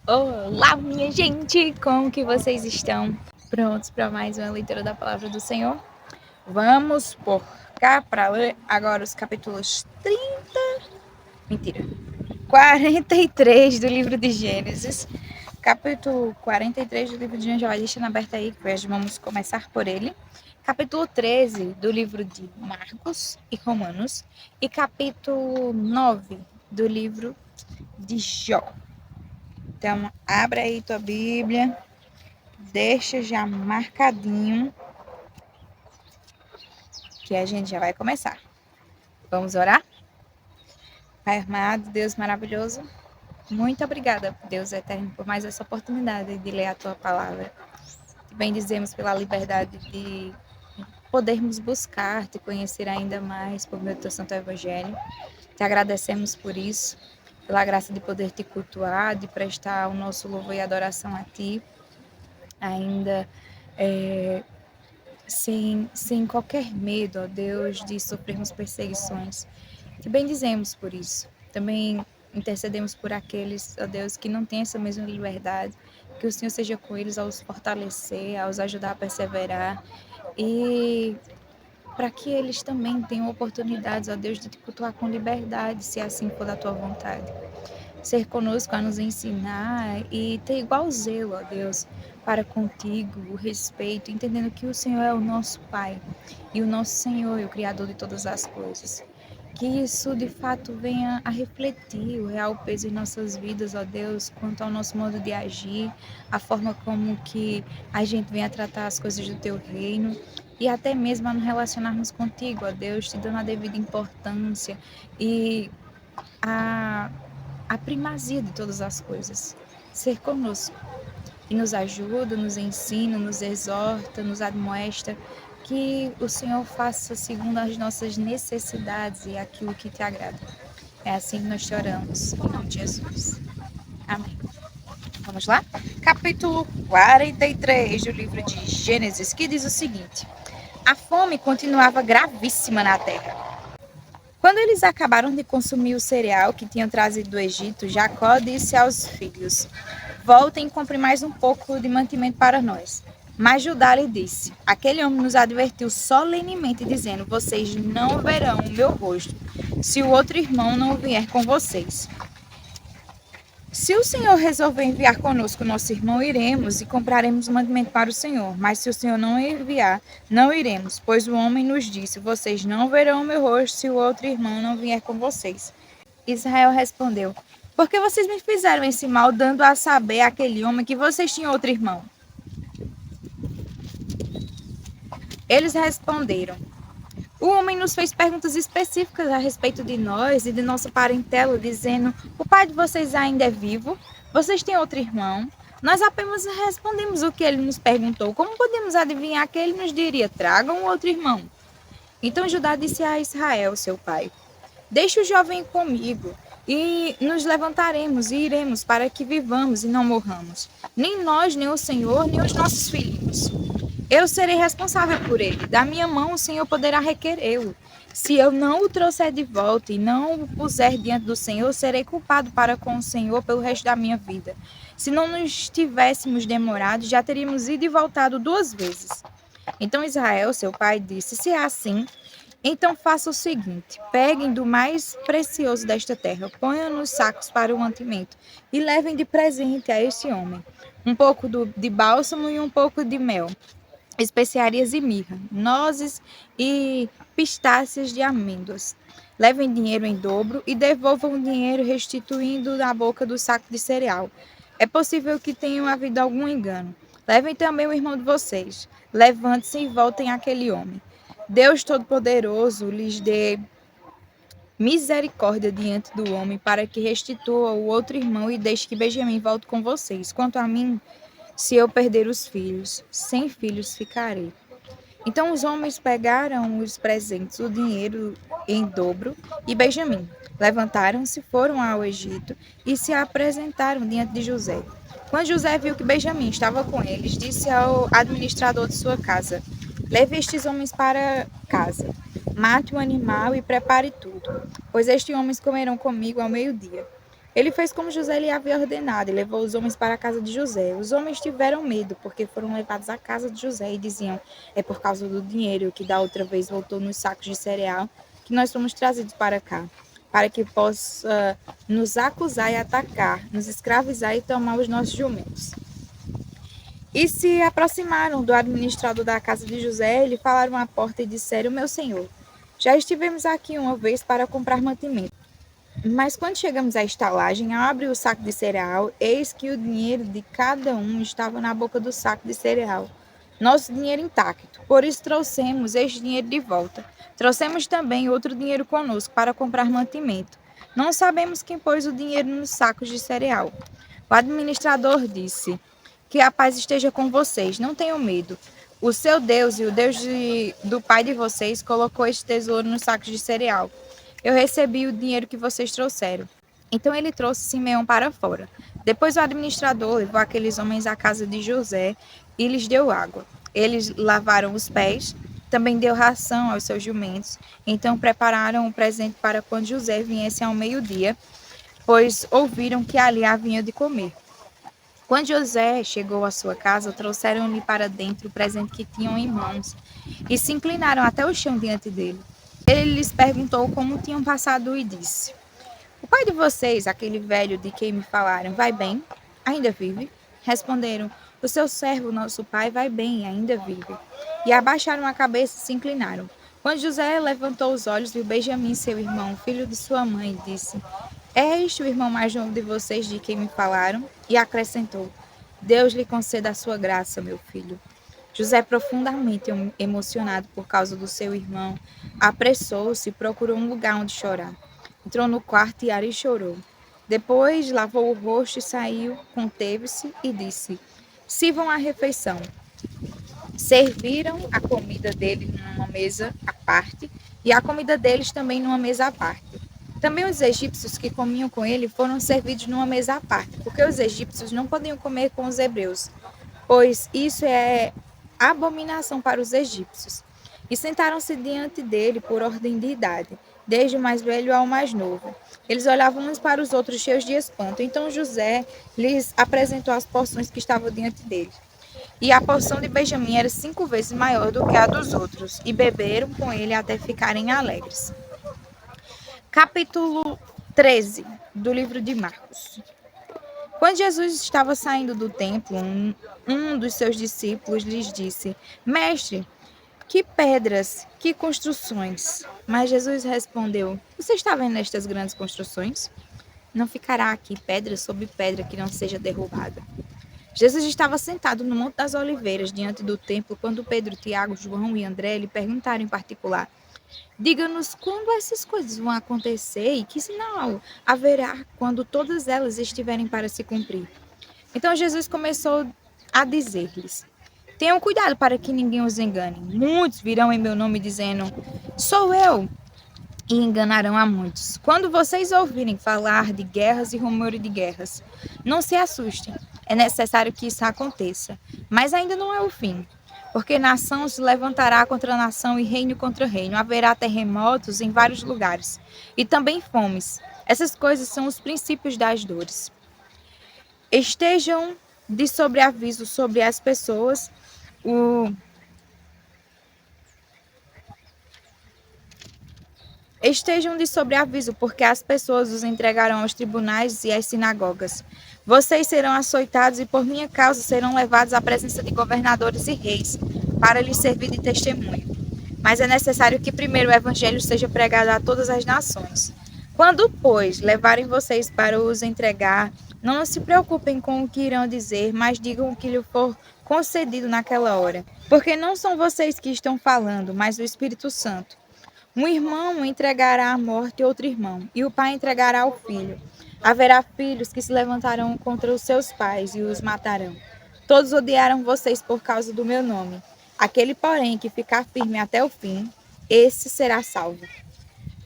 Olá, minha gente! Como que vocês estão? Prontos para mais uma leitura da Palavra do Senhor? Vamos por cá para ler agora os capítulos 43 do livro de Gênesis. Capítulo 43 do livro de Gênesis, já deixa aberto aí, que vamos começar por ele. Capítulo 13 do livro de Marcos e Romanos. E capítulo 9 do livro de Jó. Então, abre aí tua Bíblia, deixa já marcadinho, que a gente já vai começar. Vamos orar? Pai amado, Deus maravilhoso, muito obrigada, Deus eterno, por mais essa oportunidade de ler a tua palavra. Te bendizemos pela liberdade de podermos buscar, te conhecer ainda mais por meio do teu santo evangelho. Te agradecemos por isso, pela graça de poder te cultuar, de prestar o nosso louvor e adoração a ti, ainda sem qualquer medo, ó Deus, de sofrermos perseguições. Te bendizemos por isso. Também intercedemos por aqueles, ó Deus, que não têm essa mesma liberdade, que o Senhor seja com eles a os fortalecer, a os ajudar a perseverar e para que eles também tenham oportunidades, ó Deus, de te cultuar com liberdade, se assim for da tua vontade. Ser conosco a nos ensinar e ter igual zelo, ó Deus, para contigo, o respeito, entendendo que o Senhor é o nosso Pai e o nosso Senhor é o Criador de todas as coisas. Que isso de fato venha a refletir o real peso em nossas vidas, ó Deus, quanto ao nosso modo de agir, a forma como que a gente vem a tratar as coisas do teu reino e até mesmo a nos relacionarmos contigo, ó Deus, te dando a devida importância e a primazia de todas as coisas. Ser conosco, que nos ajuda, nos ensina, nos exorta, nos admoesta, que o Senhor faça segundo as nossas necessidades e aquilo que te agrada. É assim que nós te oramos, em nome de Jesus. Amém. Vamos lá? Capítulo 43 do livro de Gênesis, que diz o seguinte: a fome continuava gravíssima na terra. Quando eles acabaram de consumir o cereal que tinham trazido do Egito, Jacó disse aos filhos: voltem e comprem mais um pouco de mantimento para nós. Mas Judá lhe disse: aquele homem nos advertiu solenemente, dizendo: vocês não verão o meu rosto, se o outro irmão não vier com vocês. Se o Senhor resolver enviar conosco nosso irmão, iremos e compraremos mantimento para o Senhor. Mas se o Senhor não enviar, não iremos, pois o homem nos disse: vocês não verão o meu rosto se o outro irmão não vier com vocês. Israel respondeu: por que vocês me fizeram esse mal, dando a saber àquele homem que vocês tinham outro irmão? Eles responderam: o homem nos fez perguntas específicas a respeito de nós e de nossa parentela, dizendo: o pai de vocês ainda é vivo? Vocês têm outro irmão? Nós apenas respondemos o que ele nos perguntou. Como podemos adivinhar que ele nos diria: tragam outro irmão? Então Judá disse a Israel, seu pai: deixe o jovem comigo, e nos levantaremos e iremos, para que vivamos e não morramos. Nem nós, nem o Senhor, nem os nossos filhos. Eu serei responsável por ele. Da minha mão o Senhor poderá requerê-lo. Se eu não o trouxer de volta e não o puser diante do Senhor, serei culpado para com o Senhor pelo resto da minha vida. Se não nos tivéssemos demorado, já teríamos ido e voltado 2 vezes. Então Israel, seu pai, disse: se é assim, então faça o seguinte: peguem do mais precioso desta terra, ponham nos sacos para o mantimento e levem de presente a este homem um pouco de bálsamo e um pouco de mel, especiarias e mirra, nozes e pistácias de amêndoas. Levem dinheiro em dobro e devolvam o dinheiro restituindo na boca do saco de cereal. É possível que tenha havido algum engano. Levem também o irmão de vocês. Levante-se e voltem àquele homem. Deus Todo-Poderoso lhes dê misericórdia diante do homem para que restitua o outro irmão e deixe que Benjamim volte com vocês. Quanto a mim, se eu perder os filhos, sem filhos ficarei. Então os homens pegaram os presentes, o dinheiro em dobro e Benjamim. Levantaram-se, foram ao Egito e se apresentaram diante de José. Quando José viu que Benjamim estava com eles, disse ao administrador de sua casa: leve estes homens para casa, mate o animal e prepare tudo, pois estes homens comerão comigo ao meio-dia. Ele fez como José lhe havia ordenado e levou os homens para a casa de José. Os homens tiveram medo, porque foram levados à casa de José e diziam: é por causa do dinheiro que da outra vez voltou nos sacos de cereal que nós fomos trazidos para cá, para que possa nos acusar e atacar, nos escravizar e tomar os nossos jumentos. E se aproximaram do administrador da casa de José, lhe falaram à porta e disseram: meu senhor, já estivemos aqui uma vez para comprar mantimento. Mas quando chegamos à estalagem, ao abrir o saco de cereal, eis que o dinheiro de cada um estava na boca do saco de cereal. Nosso dinheiro intacto. Por isso trouxemos este dinheiro de volta. Trouxemos também outro dinheiro conosco para comprar mantimento. Não sabemos quem pôs o dinheiro nos sacos de cereal. O administrador disse: que a paz esteja com vocês, não tenham medo. O seu Deus e o Deus do pai de vocês colocou este tesouro nos sacos de cereal. Eu recebi o dinheiro que vocês trouxeram. Então ele trouxe Simeão para fora. Depois o administrador levou aqueles homens à casa de José e lhes deu água. Eles lavaram os pés, também deu ração aos seus jumentos. Então prepararam o presente para quando José viesse ao meio-dia, pois ouviram que ali haviam de comer. Quando José chegou à sua casa, trouxeram-lhe para dentro o presente que tinham em mãos e se inclinaram até o chão diante dele. Ele lhes perguntou como tinham passado e disse: o pai de vocês, aquele velho de quem me falaram, vai bem? Ainda vive? Responderam: o seu servo, nosso pai, vai bem e ainda vive. E abaixaram a cabeça e se inclinaram. Quando José levantou os olhos, viu Benjamim, seu irmão, filho de sua mãe, e disse: é este o irmão mais novo de vocês de quem me falaram? E acrescentou: Deus lhe conceda a sua graça, meu filho. José, profundamente emocionado por causa do seu irmão, apressou-se e procurou um lugar onde chorar. Entrou no quarto e ali chorou. Depois lavou o rosto e saiu, conteve-se e disse: sirvam a refeição. Serviram a comida dele numa mesa à parte e a comida deles também numa mesa à parte. Também os egípcios que comiam com ele foram servidos numa mesa à parte, porque os egípcios não podiam comer com os hebreus, pois isso é abominação para os egípcios. E sentaram-se diante dele por ordem de idade, desde o mais velho ao mais novo. Eles olhavam uns para os outros cheios de espanto. Então José lhes apresentou as porções que estavam diante dele. E a porção de Benjamim era 5 vezes maior do que a dos outros, e beberam com ele até ficarem alegres. Capítulo 13 do livro de Marcos. Quando Jesus estava saindo do templo, um dos seus discípulos lhes disse: Mestre, que pedras, que construções. Mas Jesus respondeu: Você está vendo estas grandes construções? Não ficará aqui pedra sobre pedra que não seja derrubada. Jesus estava sentado no Monte das Oliveiras, diante do templo, quando Pedro, Tiago, João e André lhe perguntaram em particular: Diga-nos quando essas coisas vão acontecer e que sinal haverá quando todas elas estiverem para se cumprir. Então Jesus começou a dizer-lhes: Tenham cuidado para que ninguém os engane. Muitos virão em meu nome dizendo: Sou eu, e enganarão a muitos. Quando vocês ouvirem falar de guerras e rumores de guerras, não se assustem. É necessário que isso aconteça, mas ainda não é o fim. Porque nação se levantará contra nação e reino contra reino. Haverá terremotos em vários lugares. E também fomes. Essas coisas são os princípios das dores. Estejam de sobreaviso sobre as pessoas. Estejam de sobreaviso, porque as pessoas os entregarão aos tribunais e às sinagogas. Vocês serão açoitados e por minha causa serão levados à presença de governadores e reis, para lhes servir de testemunho. Mas é necessário que primeiro o evangelho seja pregado a todas as nações. Quando, pois, levarem vocês para os entregar, não se preocupem com o que irão dizer, mas digam o que lhe for concedido naquela hora. Porque não são vocês que estão falando, mas o Espírito Santo. Um irmão entregará à morte outro irmão, e o pai entregará ao filho. Haverá filhos que se levantarão contra os seus pais e os matarão. Todos odiarão vocês por causa do meu nome. Aquele, porém, que ficar firme até o fim, esse será salvo.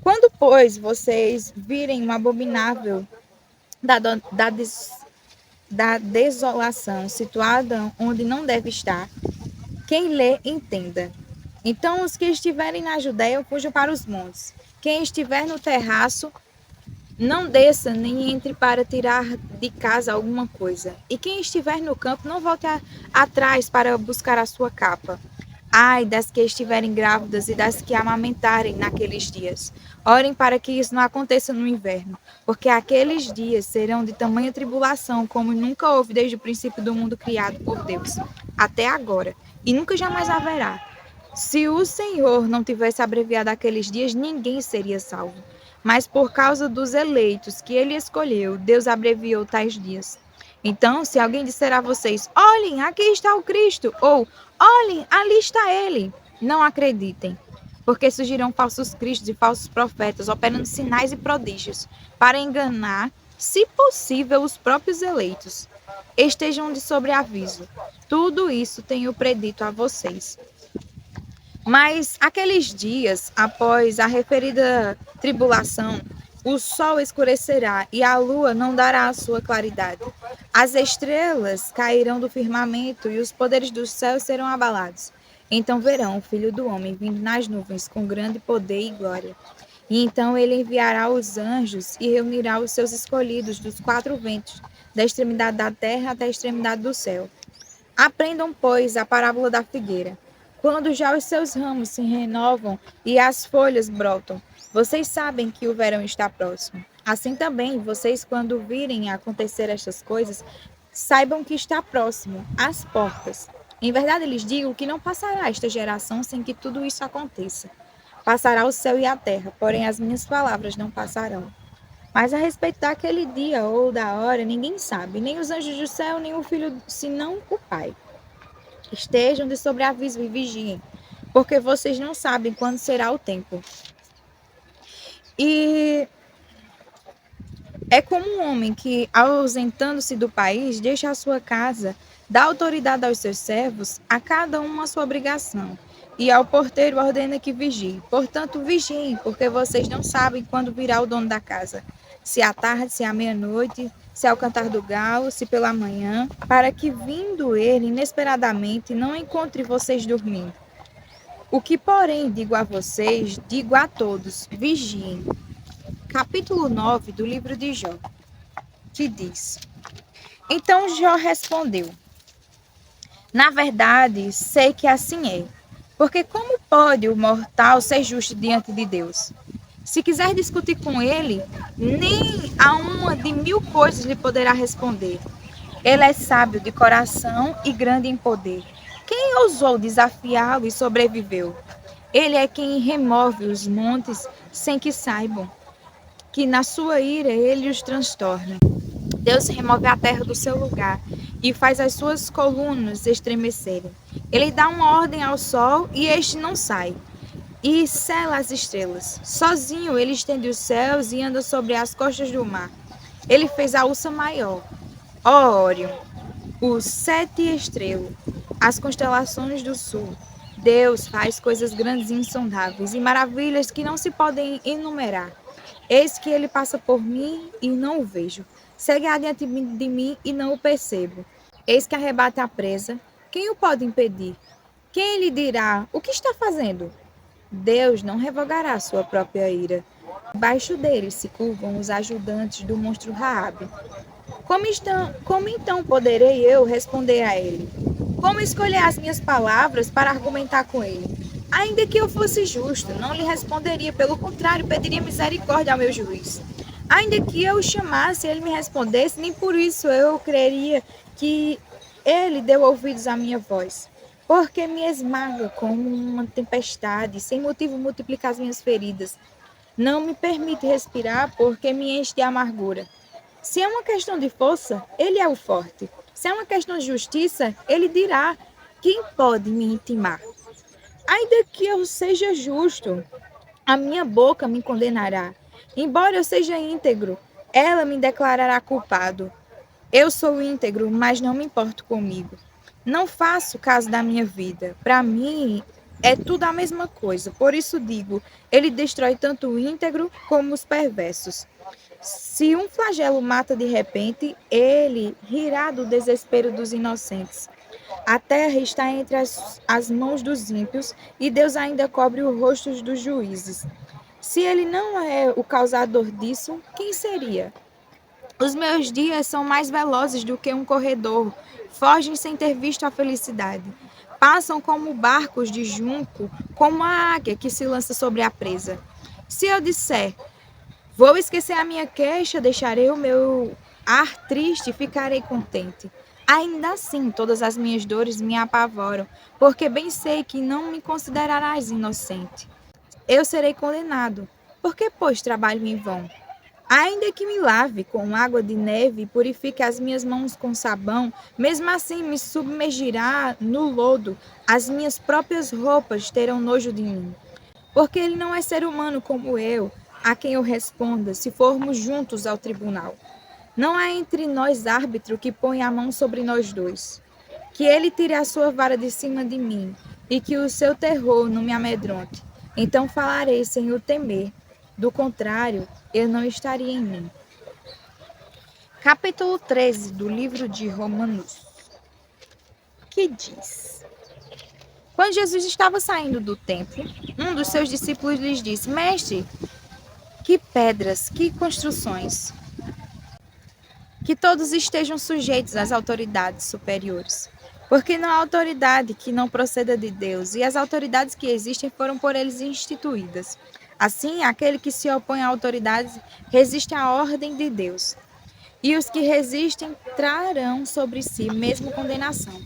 Quando, pois, vocês virem um abominável da desolação situada onde não deve estar, quem lê, entenda. Então, os que estiverem na Judéia, fujam para os montes. Quem estiver no terraço, Não desça nem entre para tirar de casa alguma coisa. E quem estiver no campo, não volte atrás para buscar a sua capa. Ai das que estiverem grávidas e das que amamentarem naqueles dias. Orem para que isso não aconteça no inverno, porque aqueles dias serão de tamanha tribulação como nunca houve desde o princípio do mundo criado por Deus, até agora, e nunca jamais haverá. Se o Senhor não tivesse abreviado aqueles dias, ninguém seria salvo. Mas por causa dos eleitos que ele escolheu, Deus abreviou tais dias. Então, se alguém disser a vocês: olhem, aqui está o Cristo, ou olhem, ali está ele, não acreditem, porque surgirão falsos cristos e falsos profetas, operando sinais e prodígios, para enganar, se possível, os próprios eleitos. Estejam de sobreaviso. Tudo isso tenho predito a vocês. Mas aqueles dias, após a referida tribulação, o sol escurecerá e a lua não dará a sua claridade. As estrelas cairão do firmamento e os poderes dos céus serão abalados. Então verão o Filho do Homem vindo nas nuvens com grande poder e glória. E então ele enviará os anjos e reunirá os seus escolhidos dos quatro ventos, da extremidade da terra até a extremidade do céu. Aprendam, pois, a parábola da figueira. Quando já os seus ramos se renovam e as folhas brotam, vocês sabem que o verão está próximo. Assim também, vocês, quando virem acontecer estas coisas, saibam que está próximo, às portas. Em verdade, lhes digo que não passará esta geração sem que tudo isso aconteça. Passará o céu e a terra, porém as minhas palavras não passarão. Mas a respeito daquele dia ou da hora, ninguém sabe, nem os anjos do céu, nem o filho, senão o Pai. Estejam de sobreaviso e vigiem, porque vocês não sabem quando será o tempo. E é como um homem que, ausentando-se do país, deixa a sua casa, dá autoridade aos seus servos, a cada um a sua obrigação, e ao porteiro ordena que vigie. Portanto, vigiem, porque vocês não sabem quando virá o dono da casa, se à tarde, se à meia-noite, se ao cantar do galo, se pela manhã, para que, vindo ele inesperadamente, não encontre vocês dormindo. O que, porém, digo a vocês, digo a todos: vigiem. Capítulo 9 do livro de Jó, que diz: Então Jó respondeu: Na verdade, sei que assim é, porque como pode o mortal ser justo diante de Deus? Se quiser discutir com ele, nem a uma de 1000 coisas lhe poderá responder. Ele é sábio de coração e grande em poder. Quem ousou desafiá-lo e sobreviveu? Ele é quem remove os montes sem que saibam, que na sua ira ele os transtorna. Deus remove a terra do seu lugar e faz as suas colunas estremecerem. Ele dá uma ordem ao sol e este não sai, e cela as estrelas. Sozinho ele estende os céus e anda sobre as costas do mar. Ele fez a ursa maior, ó Órion, o sete estrelo, as constelações do sul. Deus faz coisas grandes e insondáveis e maravilhas que não se podem enumerar. Eis que ele passa por mim e não o vejo. Segue adiante de mim e não o percebo. Eis que arrebata a presa. Quem o pode impedir? Quem lhe dirá: o que está fazendo? Deus não revogará a sua própria ira. Debaixo dele se curvam os ajudantes do monstro Raabe. Como então poderei eu responder a ele? Como escolher as minhas palavras para argumentar com ele? Ainda que eu fosse justo, não lhe responderia, pelo contrário, pediria misericórdia ao meu juiz. Ainda que eu o chamasse e ele me respondesse, nem por isso eu creria que ele deu ouvidos à minha voz. Porque me esmaga como uma tempestade, sem motivo multiplica as minhas feridas. Não me permite respirar, porque me enche de amargura. Se é uma questão de força, ele é o forte. Se é uma questão de justiça, ele dirá: quem pode me intimar? Ainda que eu seja justo, a minha boca me condenará. Embora eu seja íntegro, ela me declarará culpado. Eu sou íntegro, mas não me importo comigo. Não faço caso da minha vida. Para mim, é tudo a mesma coisa. Por isso digo, ele destrói tanto o íntegro como os perversos. Se um flagelo mata de repente, ele rirá do desespero dos inocentes. A terra está entre as mãos dos ímpios, e Deus ainda cobre os rostos dos juízes. Se ele não é o causador disso, quem seria? Os meus dias são mais velozes do que um corredor, fogem sem ter visto a felicidade. Passam como barcos de junco, como a águia que se lança sobre a presa. Se eu disser, vou esquecer a minha queixa, deixarei o meu ar triste e ficarei contente. Ainda assim, todas as minhas dores me apavoram, porque bem sei que não me considerarás inocente. Eu serei condenado. Por que, pois, trabalho em vão? Ainda que me lave com água de neve e purifique as minhas mãos com sabão, mesmo assim me submergirá no lodo, as minhas próprias roupas terão nojo de mim. Porque ele não é ser humano como eu, a quem eu responda, se formos juntos ao tribunal. Não há entre nós árbitro que ponha a mão sobre nós dois. Que ele tire a sua vara de cima de mim, e que o seu terror não me amedronte. Então falarei sem o temer. Do contrário, eu não estaria em mim. Capítulo 13 do livro de Romanos, que diz: Quando Jesus estava saindo do templo, um dos seus discípulos lhes disse: Mestre, que pedras, que construções! Que todos estejam sujeitos às autoridades superiores. Porque não há autoridade que não proceda de Deus, e as autoridades que existem foram por eles instituídas. Assim, aquele que se opõe à autoridade resiste à ordem de Deus. E os que resistem trarão sobre si mesmo condenação.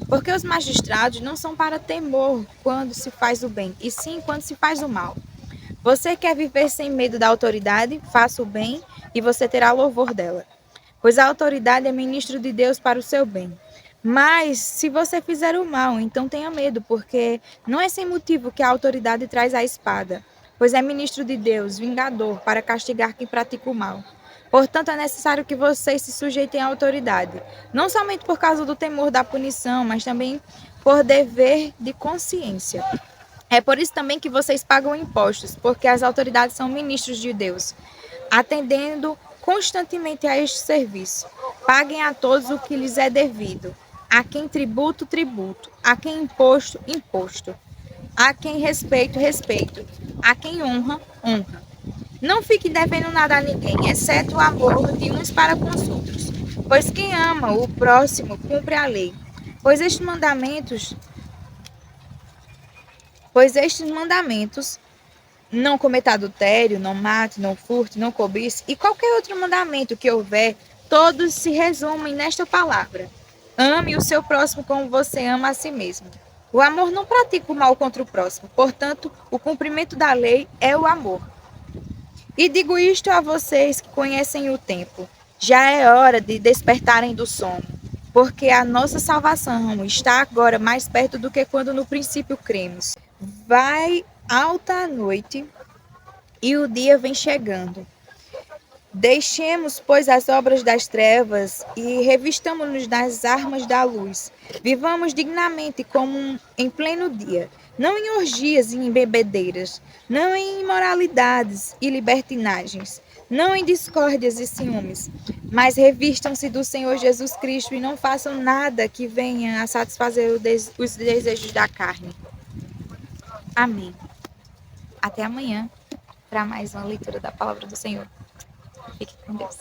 Porque os magistrados não são para temor quando se faz o bem, e sim quando se faz o mal. Você quer viver sem medo da autoridade? Faça o bem e você terá louvor dela. Pois a autoridade é ministro de Deus para o seu bem. Mas se você fizer o mal, então tenha medo, porque não é sem motivo que a autoridade traz a espada, pois é ministro de Deus, vingador, para castigar quem pratica o mal. Portanto, é necessário que vocês se sujeitem à autoridade, não somente por causa do temor da punição, mas também por dever de consciência. É por isso também que vocês pagam impostos, porque as autoridades são ministros de Deus, atendendo constantemente a este serviço. Paguem a todos o que lhes é devido. A quem tributo, tributo. A quem imposto, imposto. A quem respeito, respeito. A quem honra, honra. Não fique devendo nada a ninguém, exceto o amor de uns para com os outros. Pois quem ama o próximo cumpre a lei. Pois estes mandamentos, pois estes mandamentos não cometa adultério, não mate, não furte, não cobice, e qualquer outro mandamento que houver, todos se resumem nesta palavra: ame o seu próximo como você ama a si mesmo. O amor não pratica o mal contra o próximo, portanto, o cumprimento da lei é o amor. E digo isto a vocês que conhecem o tempo: já é hora de despertarem do sono, porque a nossa salvação está agora mais perto do que quando no princípio cremos. Vai alta a noite e o dia vem chegando. Deixemos, pois, as obras das trevas e revistamo-nos das armas da luz. Vivamos dignamente como em pleno dia, não em orgias e em bebedeiras, não em imoralidades e libertinagens, não em discórdias e ciúmes, mas revistam-se do Senhor Jesus Cristo e não façam nada que venha a satisfazer os desejos da carne. Amém. Até amanhã para mais uma leitura da palavra do Senhor. Fique com Deus.